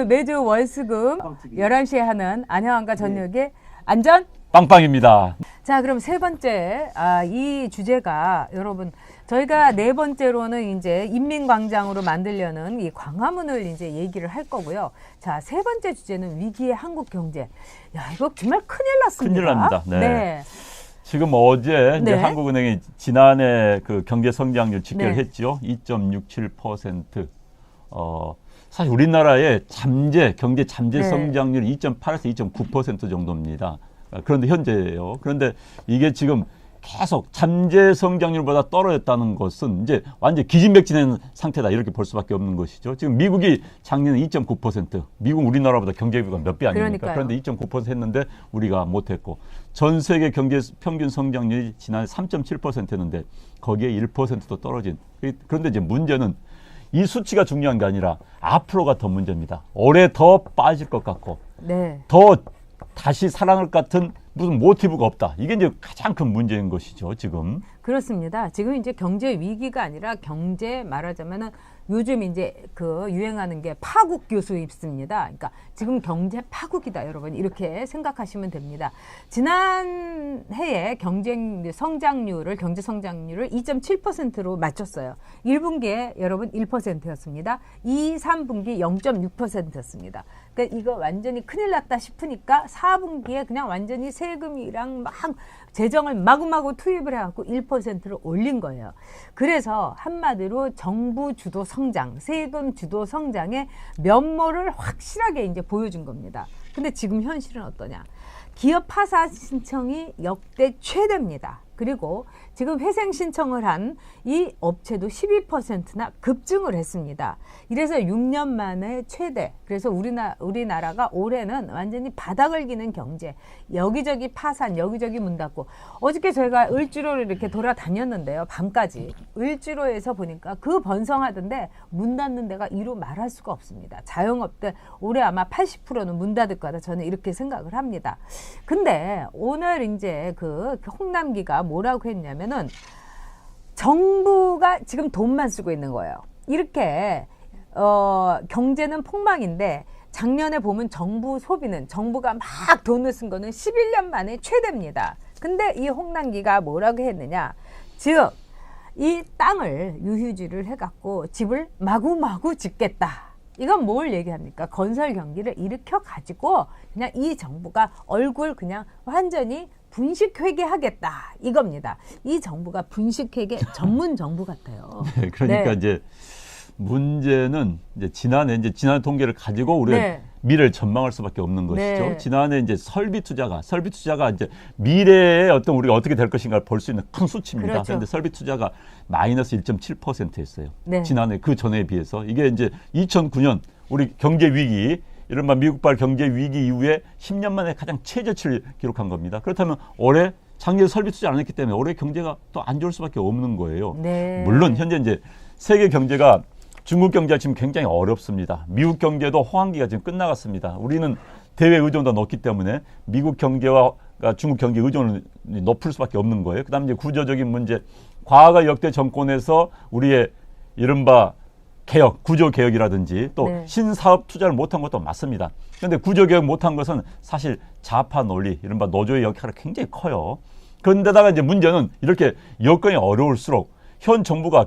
매주 월수금 11시에 하는 안녕한가 저녁에 안전 빵빵입니다. 자, 그럼 세 번째, 이 주제가 여러분, 저희가 네 번째로는 이제 인민광장으로 만들려는 이 광화문을 이제 얘기를 할 거고요. 자, 세 번째 주제는 위기의 한국 경제. 야, 이거 정말 큰일 났습니다. 큰일 납니다. 네. 네. 지금 어제 이제 네. 한국은행이 지난해 그 경제 성장률 집계를 네. 했죠. 2.67%. 사실 우리나라의 경제 잠재 네. 성장률이 2.8에서 2.9% 정도입니다. 그런데 현재예요. 그런데 이게 지금 계속 잠재 성장률보다 떨어졌다는 것은 이제 완전 기진맥진한 상태다 이렇게 볼 수밖에 없는 것이죠. 지금 미국이 작년에 2.9%, 미국 우리나라보다 경제비가 몇 배 아닙니까? 그러니까요. 그런데 2.9% 했는데 우리가 못했고 전 세계 경제 평균 성장률이 지난해 3.7%였는데 거기에 1%도 떨어진. 그런데 이제 문제는 이 수치가 중요한 게 아니라 앞으로가 더 문제입니다. 올해 더 빠질 것 같고 네. 더 다시 살아날 것 같은 무슨 모티브가 없다. 이게 이제 가장 큰 문제인 것이죠, 지금. 그렇습니다. 지금 이제 경제 위기가 아니라 경제 말하자면은 요즘 이제 그 유행하는 게 파국 교수 입습니다. 그러니까 지금 경제 파국이다, 여러분. 이렇게 생각하시면 됩니다. 지난 해에 경제 성장률을 2.7%로 맞췄어요. 1분기에 여러분 1%였습니다. 2, 3분기 0.6%였습니다. 그러니까 이거 완전히 큰일 났다 싶으니까 4분기에 그냥 완전히 세금이랑 막 재정을 마구마구 투입을 해갖고 1%를 올린 거예요. 그래서 한마디로 정부 주도 성장, 세금 주도 성장의 면모를 확실하게 이제 보여준 겁니다. 근데 지금 현실은 어떠냐? 기업 파산 신청이 역대 최대입니다. 그리고 지금 회생 신청을 한 이 업체도 12%나 급증을 했습니다. 이래서 6년 만에 최대. 그래서 우리나라가 올해는 완전히 바닥을 기는 경제. 여기저기 파산, 여기저기 문 닫고. 어저께 저희가 을지로를 이렇게 돌아다녔는데요. 밤까지. 을지로에서 보니까 그 번성하던데 문 닫는 데가 이루 말할 수가 없습니다. 자영업들 올해 아마 80%는 문 닫을 거다. 저는 이렇게 생각을 합니다. 근데 오늘 이제 그 홍남기가 뭐라고 했냐면은 정부가 지금 돈만 쓰고 있는 거예요. 이렇게 경제는 폭망인데 작년에 보면 정부 소비는 정부가 막 돈을 쓴 거는 11년 만에 최대입니다. 근데 이 홍남기가 뭐라고 했느냐? 즉 이 땅을 유휴지를 해갖고 집을 마구마구 짓겠다. 이건 뭘 얘기합니까? 건설 경기를 일으켜 가지고 그냥 이 정부가 얼굴 그냥 완전히 분식회계하겠다 이겁니다. 이 정부가 분식회계 전문 정부 같아요. 네, 그러니까 네. 이제 문제는 이제 지난해 통계를 가지고 우리가 네. 미래를 전망할 수밖에 없는 것이죠. 네. 지난해 이제 설비 투자가 이제 미래에 어떤 우리가 어떻게 될 것인가를 볼 수 있는 큰 수치입니다. 그렇죠. 그런데 설비 투자가 마이너스 1.7%였어요. 네. 지난해 그 전에 비해서 이게 이제 2009년 우리 경제 위기 이른바 미국발 경제 위기 이후에 10년 만에 가장 최저치를 기록한 겁니다. 그렇다면 올해 작년에 설비 투자 안 했기 때문에 올해 경제가 또 안 좋을 수밖에 없는 거예요. 네. 물론 현재 이제 세계 경제가 중국 경제가 지금 굉장히 어렵습니다. 미국 경제도 호황기가 지금 끝나갔습니다. 우리는 대외 의존도가 높기 때문에 미국 경제와 중국 경제 의존을 높일 수밖에 없는 거예요. 그다음에 이제 구조적인 문제, 과거 역대 정권에서 우리의 이른바 개혁, 구조개혁이라든지 또 네. 신사업 투자를 못한 것도 맞습니다. 그런데 구조개혁 못한 것은 사실 좌파 논리, 이른바 노조의 역할이 굉장히 커요. 그런데다가 이제 문제는 이렇게 여건이 어려울수록 현 정부가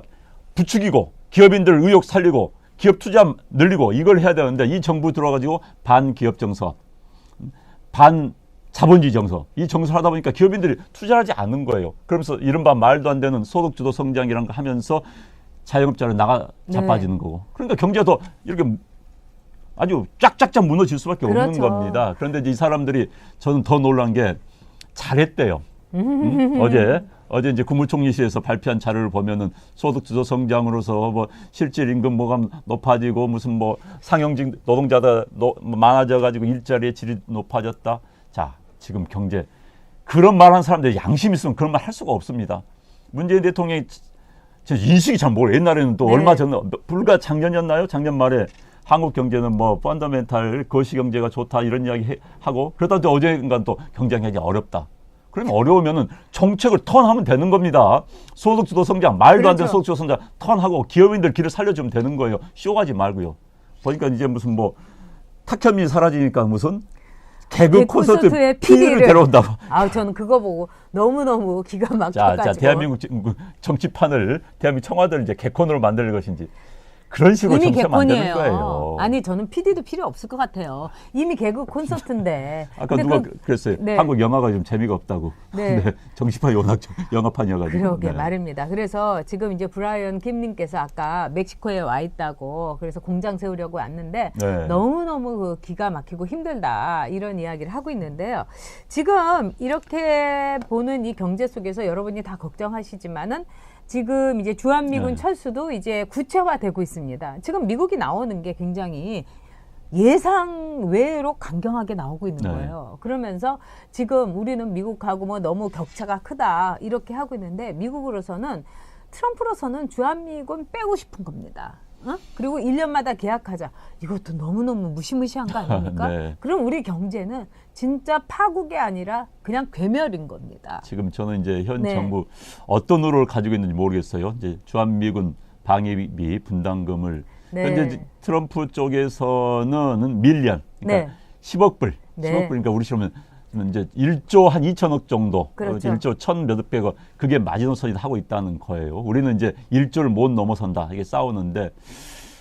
부추기고 기업인들 의욕 살리고 기업 투자 늘리고 이걸 해야 되는데 이 정부 들어가지고 반기업 정서, 반자본주의 정서, 이 정서를 하다 보니까 기업인들이 투자하지 않는 거예요. 그러면서 이른바 말도 안 되는 소득주도 성장이라는 거 하면서 자영업자를 자빠지는 네. 거고. 그러니까 경제가 더 이렇게 아주 쫙쫙쫙 무너질 수밖에 그렇죠. 없는 겁니다. 그런데 이제 이 사람들이 저는 더 놀란 게 잘했대요. 어제 이제 국무총리실에서 발표한 자료를 보면은 소득주도 성장으로서 뭐 실질 임금 뭐가 높아지고 무슨 뭐 상용직 노동자가 많아져가지고 일자리의 질이 높아졌다. 자, 지금 경제 그런 말하는 사람들이 양심 있으면 그런 말 할 수가 없습니다. 문재인 대통령이 인식이 잘 모르. 옛날에는 또 네. 얼마 전 불과 작년이었나요? 작년 말에 한국 경제는 뭐 펀더멘탈 거시 경제가 좋다 이런 이야기 하고 그러다 또 어젠간 또 경쟁하기 어렵다. 그러면 어려우면은 정책을 턴하면 되는 겁니다. 소득주도 성장, 말도 안 되는 그렇죠. 소득주도 성장 턴하고 기업인들 길을 살려주면 되는 거예요. 쇼가지 말고요. 보니까 이제 무슨 뭐 탁현민이 사라지니까 무슨 개그 콘서트에 콘서트 PD를 데려온다고. 아, 저는 그거 보고 너무너무 기가 막혀가지고. 자, 대한민국 정치판을, 대한민국 청와대를 이제 개콘으로 만들 것인지. 그런 식으로 이미 정치하면 안 되는 개콘이에요. 거예요. 아니, 저는 PD도 필요 없을 것 같아요. 이미 개그 콘서트인데. 아까 누가 그랬어요. 네. 한국 영화가 좀 재미가 없다고. 네. 네. 정치판이 워낙 영화판이어가지고. 그러게 네. 말입니다. 그래서 지금 이제 브라이언 김님께서 아까 멕시코에 와 있다고, 그래서 공장 세우려고 왔는데 네. 너무너무 그 기가 막히고 힘들다, 이런 이야기를 하고 있는데요. 지금 이렇게 보는 이 경제 속에서 여러분이 다 걱정하시지만은 지금 이제 주한미군 네. 철수도 이제 구체화되고 있습니다. 지금 미국이 나오는 게 굉장히 예상 외로 강경하게 나오고 있는 네. 거예요. 그러면서 지금 우리는 미국하고 뭐 너무 격차가 크다, 이렇게 하고 있는데, 미국으로서는, 트럼프로서는 주한미군 빼고 싶은 겁니다. 그리고 1년마다 계약하자. 이것도 너무너무 무시무시한 거 아닙니까? 네. 그럼 우리 경제는 진짜 파국이 아니라 그냥 괴멸인 겁니다. 지금 저는 이제 현 네. 정부 어떤 의도를 가지고 있는지 모르겠어요. 이제 주한미군 방위비 분담금을 네. 현재 이제 트럼프 쪽에서는 밀리언, 그러니까 네. 10억 불, 네. 10억 불, 그러니까 우리 치면 이제 1조 한 2천억 정도, 그렇죠. 1조 1천 몇백억, 그게 마지노선이 하고 있다는 거예요. 우리는 이제 1조를 못 넘어선다, 이게 싸우는데,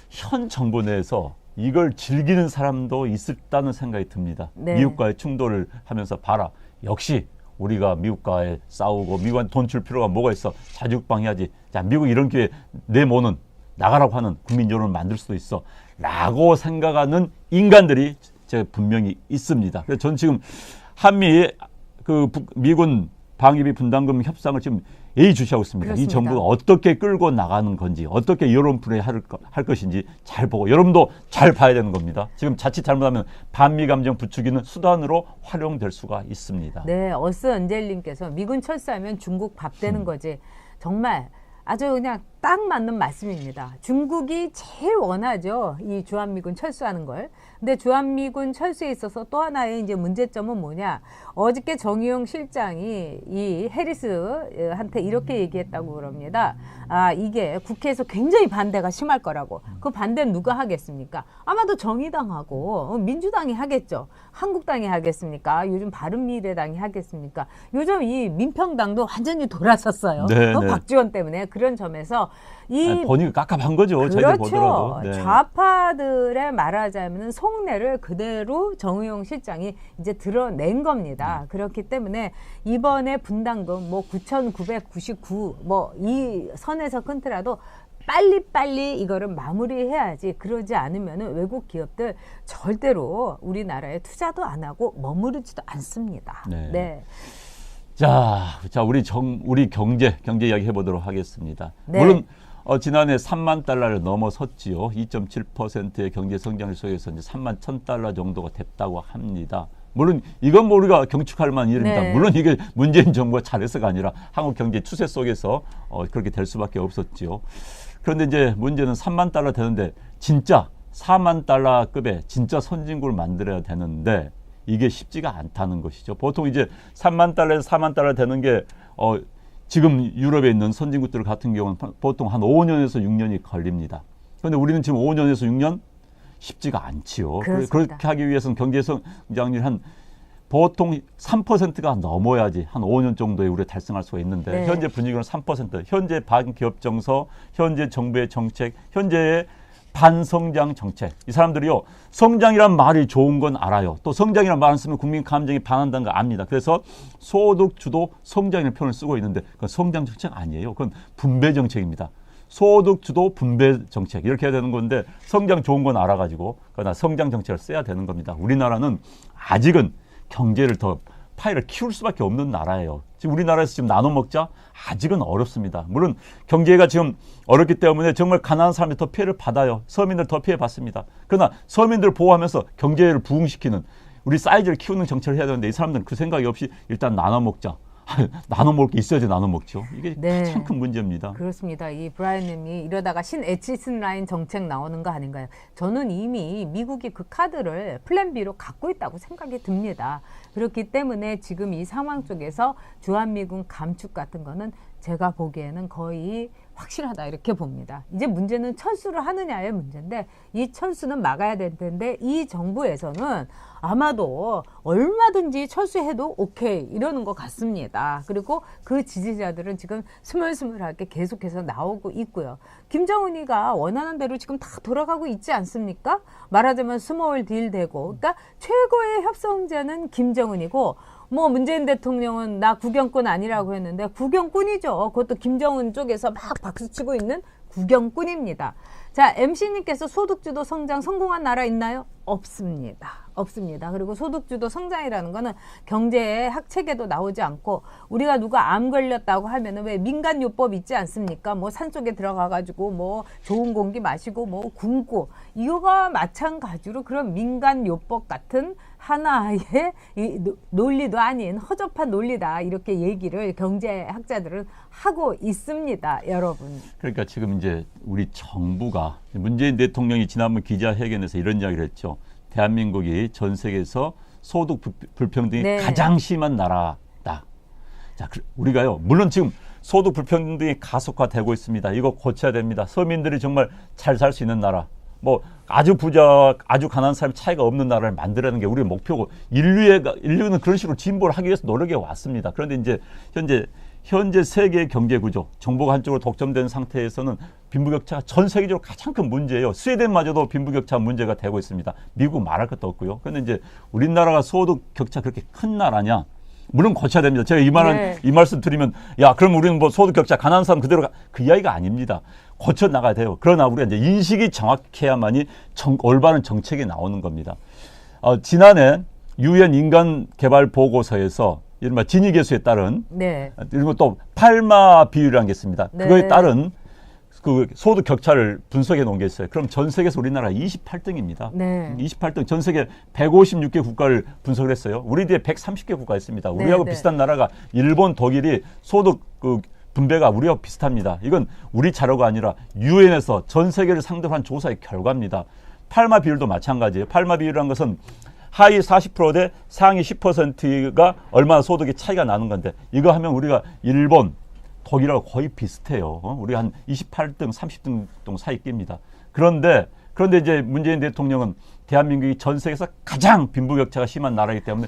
현 정부 내에서 이걸 즐기는 사람도 있었다는 생각이 듭니다. 네. 미국과의 충돌을 하면서 봐라, 역시 우리가 미국과의 싸우고 미국한테 돈 줄 필요가 뭐가 있어, 자주국방해야지. 자, 미국 이런 기회에 내 모는 나가라고 하는 국민 여론을 만들 수도 있어 라고 생각하는 인간들이 제가 분명히 있습니다. 그래서 저는 지금 한미 그 미군 방위비 분담금 협상을 지금 예의주시하고 있습니다. 그렇습니다. 이 정부가 어떻게 끌고 나가는 건지, 어떻게 여론 플레이 할 것인지 잘 보고, 여러분도 잘 봐야 되는 겁니다. 지금 자칫 잘못하면 반미 감정 부추기는 수단으로 활용될 수가 있습니다. 네, 어스 언젤님께서 미군 철수하면 중국 밥 되는 거지. 정말 아주 그냥 딱 맞는 말씀입니다. 중국이 제일 원하죠, 이 주한미군 철수하는 걸. 근데 주한미군 철수에 있어서 또 하나의 이제 문제점은 뭐냐? 어저께 정의용 실장이 이 해리스한테 이렇게 얘기했다고 그럽니다. 아, 이게 국회에서 굉장히 반대가 심할 거라고. 그 반대는 누가 하겠습니까? 아마도 정의당하고 민주당이 하겠죠. 한국당이 하겠습니까? 요즘 바른미래당이 하겠습니까? 요즘 이 민평당도 완전히 돌아섰어요. 네, 네. 박지원 때문에. 그런 점에서 이 보니까 깝깝한 거죠. 저희들 그렇죠. 보더라도. 네. 좌파들의 말하자면 속내를 그대로 정의용 실장이 이제 드러낸 겁니다. 그렇기 때문에 이번에 분담금 뭐 9,999 뭐 이 선에서 끊더라도 빨리빨리 이거를 마무리해야지. 그러지 않으면 외국 기업들 절대로 우리나라에 투자도 안 하고 머무르지도 않습니다. 네. 네. 자, 우리 경제 이야기 해보도록 하겠습니다. 네. 물론 지난해 3만 달러를 넘어섰지요. 2.7%의 경제 성장을 속에서 이제 3만 1,000달러 정도가 됐다고 합니다. 물론 이건 뭐 우리가 경축할 만한 일입니다. 네. 물론 이게 문재인 정부가 잘해서가 아니라 한국 경제 추세 속에서 그렇게 될 수밖에 없었지요. 그런데 이제 문제는 3만 달러 되는데 진짜 4만 달러급의 진짜 선진국을 만들어야 되는데 이게 쉽지가 않다는 것이죠. 보통 이제 3만 달러에서 4만 달러 되는 게 지금 유럽에 있는 선진국들 같은 경우는 보통 한 5년에서 6년이 걸립니다. 그런데 우리는 지금 5년에서 6년 쉽지가 않지요. 그렇습니다. 그렇게 하기 위해서는 경제 성장률이 한 보통 3%가 넘어야지 한 5년 정도에 우리가 달성할 수가 있는데 네. 현재 분위기는 3%. 현재 반기업 정서, 현재 정부의 정책, 현재의 반성장 정책. 이 사람들이요, 성장이란 말이 좋은 건 알아요. 또 성장이란 말을 쓰면 국민 감정이 반한다는 거 압니다. 그래서 소득 주도 성장이라는 표현을 쓰고 있는데 그건 성장 정책 아니에요. 그건 분배 정책입니다. 소득 주도 분배 정책 이렇게 해야 되는 건데 성장 좋은 건 알아가지고 그러나 성장 정책을 써야 되는 겁니다. 우리나라는 아직은 경제를 더 파이를 키울 수밖에 없는 나라예요. 지금 우리나라에서 지금 나눠 먹자 아직은 어렵습니다. 물론 경제가 지금 어렵기 때문에 정말 가난한 사람이 더 피해를 받아요. 서민들 더 피해 받습니다. 그러나 서민들을 보호하면서 경제를 부흥시키는 우리 사이즈를 키우는 정책을 해야 되는데 이 사람들은 그 생각이 없이 일단 나눠 먹자. 나눠 먹을 게 있어야지 나눠 먹죠. 이게 네. 가장 큰 문제입니다. 그렇습니다. 이 브라이언님이 이러다가 신에치슨 라인 정책 나오는 거 아닌가요? 저는 이미 미국이 그 카드를 플랜 B로 갖고 있다고 생각이 듭니다. 그렇기 때문에 지금 이 상황 속에서 주한미군 감축 같은 거는 제가 보기에는 거의 확실하다 이렇게 봅니다. 이제 문제는 철수를 하느냐의 문제인데 이 철수는 막아야 될 텐데 이 정부에서는 아마도 얼마든지 철수해도 오케이 이러는 것 같습니다. 그리고 그 지지자들은 지금 스멀스멀하게 계속해서 나오고 있고요. 김정은이가 원하는 대로 지금 다 돌아가고 있지 않습니까? 말하자면 스몰 딜 되고 그러니까 최고의 협상자는 김정은이고 뭐 문재인 대통령은 나 구경꾼 아니라고 했는데 구경꾼이죠. 그것도 김정은 쪽에서 막 박수치고 있는 구경꾼입니다. 자, MC님께서 소득주도 성장 성공한 나라 있나요? 없습니다. 없습니다. 그리고 소득주도 성장이라는 거는 경제의 학책에도 나오지 않고 우리가 누가 암 걸렸다고 하면은 왜 민간요법 있지 않습니까? 뭐 산속에 들어가가지고 뭐 좋은 공기 마시고 뭐 굶고 이거가 마찬가지로 그런 민간요법 같은 하나의 이 논리도 아닌 허접한 논리다 이렇게 얘기를 경제학자들은 하고 있습니다, 여러분. 그러니까 지금 이제 우리 정부가 문재인 대통령이 지난번 기자회견에서 이런 이야기를 했죠. 대한민국이 전 세계에서 소득 불평등이 네. 가장 심한 나라다. 자, 우리가요. 물론 지금 소득 불평등이 가속화되고 있습니다. 이거 고쳐야 됩니다. 서민들이 정말 잘 살 수 있는 나라. 뭐 아주 부자, 아주 가난한 사람 차이가 없는 나라를 만들라는 게 우리의 목표고 인류는 그런 식으로 진보를 하기 위해서 노력해 왔습니다. 그런데 이제 현재 세계의 경제 구조, 정보가 한쪽으로 독점된 상태에서는 빈부격차가 전 세계적으로 가장 큰 문제예요. 스웨덴마저도 빈부격차 문제가 되고 있습니다. 미국 말할 것도 없고요. 그런데 이제 우리나라가 소득 격차 그렇게 큰 나라냐? 물론 고쳐야 됩니다. 제가 이 말씀 드리면 야, 그럼 우리는 뭐 소득 격차 가난한 사람 그대로 그 이야기가 아닙니다. 고쳐 나가야 돼요. 그러나 우리가 이제 인식이 정확해야만이 올바른 정책이 나오는 겁니다. 지난해 유엔 인간 개발 보고서에서 이른바 지니 계수에 따른 그리고 또 팔마 비율이라는 게 있습니다. 그거에 따른 그 소득 격차를 분석해 놓은 게 있어요. 그럼 전 세계에서 우리나라가 28등입니다. 28등. 전 세계 156개 국가를 분석을 했어요. 우리 뒤에 130개 국가 있습니다. 우리하고 비슷한 나라가 일본, 독일이 소득 그 분배가 우리와 비슷합니다. 이건 우리 자료가 아니라 유엔에서 전 세계를 상대로 한 조사의 결과입니다. 팔마 비율도 마찬가지예요. 팔마 비율이라는 것은 하위 40% 대 상위 10%가 얼마나 소득의 차이가 나는 건데 이거 하면 우리가 일본, 독일하고 거의 비슷해요. 우리 한 28등, 30등 정도 사이 낍니다. 그런데 이제 문재인 대통령은 대한민국이 전 세계에서 가장 빈부격차가 심한 나라이기 때문에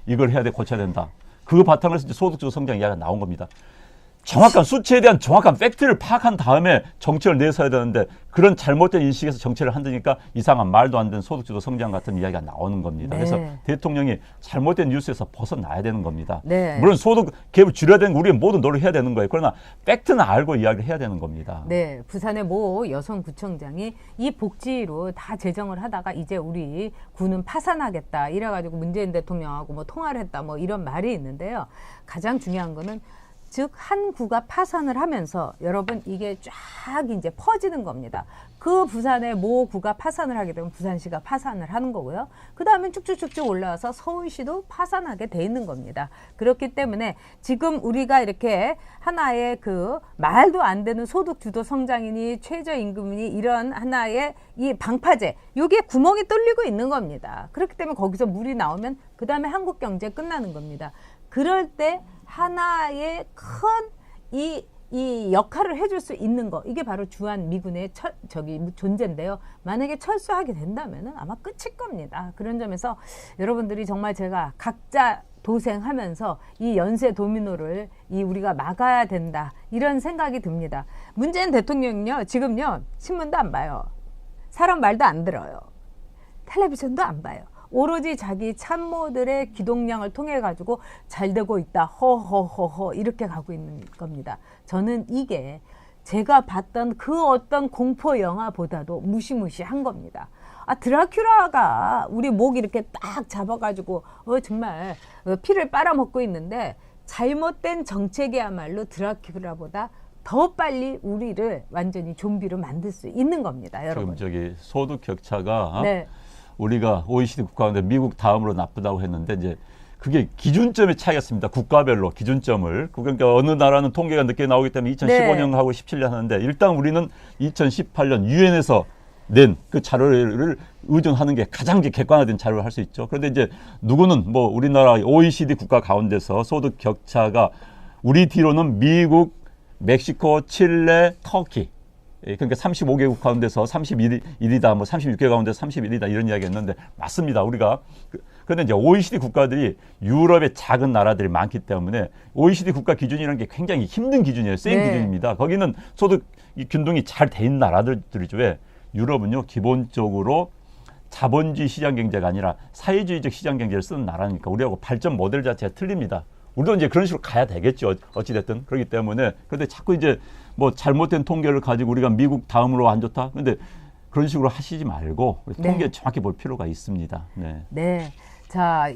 이걸 해야 돼, 고쳐야 된다. 그거 바탕으로 해서 이제 소득주도 성장 이야기가 나온 겁니다. 정확한 수치에 대한 정확한 팩트를 파악한 다음에 정책을 내서야 되는데 그런 잘못된 인식에서 정책을 한다니까 이상한 말도 안 되는 소득주도 성장 같은 이야기가 나오는 겁니다. 그래서 대통령이 잘못된 뉴스에서 벗어나야 되는 겁니다. 물론 소득 갭을 줄여야 되는 거 우리가 모두 노력해야 되는 거예요. 그러나 팩트는 알고 이야기를 해야 되는 겁니다. 네, 부산의 모 여성구청장이 이 복지로 다 재정을 하다가 이제 우리 구는 파산하겠다 이래가지고 문재인 대통령하고 뭐 통화를 했다 뭐 이런 말이 있는데요. 가장 중요한 거는 즉 한 구가 파산을 하면서 여러분 이게 쫙 이제 퍼지는 겁니다. 그 부산의 모 구가 파산을 하게 되면 부산시가 파산을 하는 거고요. 그 다음에 쭉쭉쭉쭉 올라와서 서울시도 파산하게 돼 있는 겁니다. 그렇기 때문에 지금 우리가 이렇게 하나의 그 말도 안 되는 소득 주도 성장이니 최저임금이니 이런 하나의 이 방파제 요게 구멍이 뚫리고 있는 겁니다. 그렇기 때문에 거기서 물이 나오면 그 다음에 한국 경제 끝나는 겁니다. 그럴 때 하나의 큰 이 역할을 해줄 수 있는 거 이게 바로 주한 미군의 존재인데요. 만약에 철수하게 된다면은 아마 끝일 겁니다. 그런 점에서 여러분들이 정말 제가 각자 도생하면서 이 연쇄 도미노를 우리가 막아야 된다 이런 생각이 듭니다. 문재인 대통령은요 지금요 신문도 안 봐요. 사람 말도 안 들어요. 텔레비전도 안 봐요. 오로지 자기 참모들의 기동량을 통해 가지고 잘 되고 있다. 허허허허 이렇게 가고 있는 겁니다. 저는 이게 제가 봤던 그 어떤 공포 영화보다도 무시무시한 겁니다. 드라큘라가 우리 목 이렇게 딱 잡아가지고 정말 피를 빨아먹고 있는데 잘못된 정책이야말로 드라큘라보다 더 빨리 우리를 완전히 좀비로 만들 수 있는 겁니다, 여러분. 지금 소득 격차가 우리가 OECD 국가 가운데 미국 다음으로 나쁘다고 했는데 이제 그게 기준점의 차이가 있습니다. 국가별로 기준점을. 그러니까 어느 나라는 통계가 늦게 나오기 때문에 2015년하고 17년 하는데 일단 우리는 2018년 유엔에서 낸 그 자료를 의존하는 게 가장 객관화된 자료를 할 수 있죠. 그런데 이제 누구는 뭐 우리나라 OECD 국가 가운데서 소득 격차가 우리 뒤로는 미국, 멕시코, 칠레, 터키. 그러니까 35개국 가운데서 31이다, 뭐 36개 가운데서 31이다 이런 이야기했는데 맞습니다. 우리가 그런데 이제 OECD 국가들이 유럽의 작은 나라들이 많기 때문에 OECD 국가 기준이라는 게 굉장히 힘든 기준이에요. 센 네. 기준입니다. 거기는 소득 균등이 잘 돼 있는 나라들이죠. 왜? 유럽은요 기본적으로 자본주의 시장 경제가 아니라 사회주의적 시장 경제를 쓰는 나라니까 우리하고 발전 모델 자체가 틀립니다. 우리도 이제 그런 식으로 가야 되겠죠. 어찌됐든. 그렇기 때문에. 근데 자꾸 이제 뭐 잘못된 통계를 가지고 우리가 미국 다음으로 안 좋다. 근데 그런 식으로 하시지 말고 통계 네. 정확히 볼 필요가 있습니다. 네. 네. 자,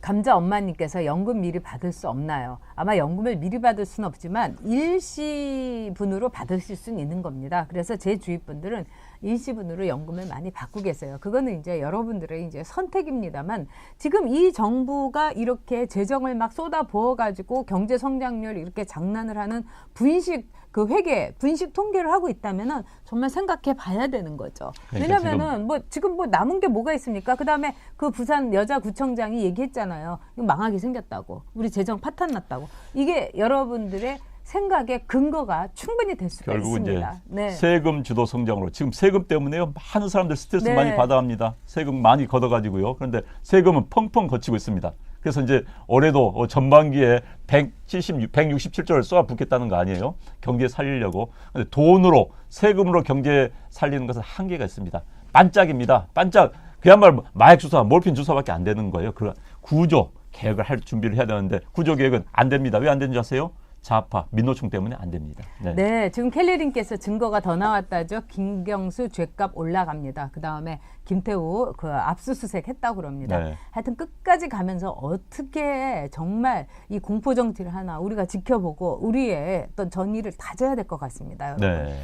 감자 엄마님께서 연금 미리 받을 수 없나요? 아마 연금을 미리 받을 수는 없지만 일시분으로 받으실 수는 있는 겁니다. 그래서 제 주위 분들은 일시분으로 연금을 많이 받고 계세요. 그거는 이제 여러분들의 이제 선택입니다만 지금 이 정부가 이렇게 재정을 막 쏟아 부어 가지고 경제 성장률 이렇게 장난을 하는 분식 그 회계, 분식 통계를 하고 있다면은 정말 생각해 봐야 되는 거죠. 그러니까 왜냐면은 지금 뭐 남은 게 뭐가 있습니까? 그다음에 그 부산 여자구청장이 얘기했잖아요. 이거 망하게 생겼다고. 우리 재정 파탄 났다고. 이게 여러분들의 생각에 근거가 충분히 될 수가 결국 있습니다. 이제 네. 세금 주도 성장으로 지금 세금 때문에요 많은 사람들 스트레스 네. 많이 받아 합니다. 세금 많이 걷어가지고요. 그런데 세금은 펑펑 거치고 있습니다. 그래서 이제 올해도 전반기에 167조를 쏘아 붓겠다는 거 아니에요? 경제 살리려고. 근데 돈으로 세금으로 경제 살리는 것은 한계가 있습니다. 반짝입니다. 반짝. 그야말로 마약 주사, 몰핀 주사밖에 안 되는 거예요. 그 구조 개혁을 할 준비를 해야 되는데 구조 개혁은 안 됩니다. 왜 안 되는지 아세요? 좌파, 민노총 때문에 안 됩니다. 네. 네, 지금 켈리님께서 증거가 더 나왔다죠. 김경수 죗값 올라갑니다. 그 다음에 김태우 그 압수수색 했다고 그럽니다. 네. 하여튼 끝까지 가면서 어떻게 정말 이 공포 정치를 하나 우리가 지켜보고 우리의 어떤 전의를 다져야 될 것 같습니다. 여러분. 네.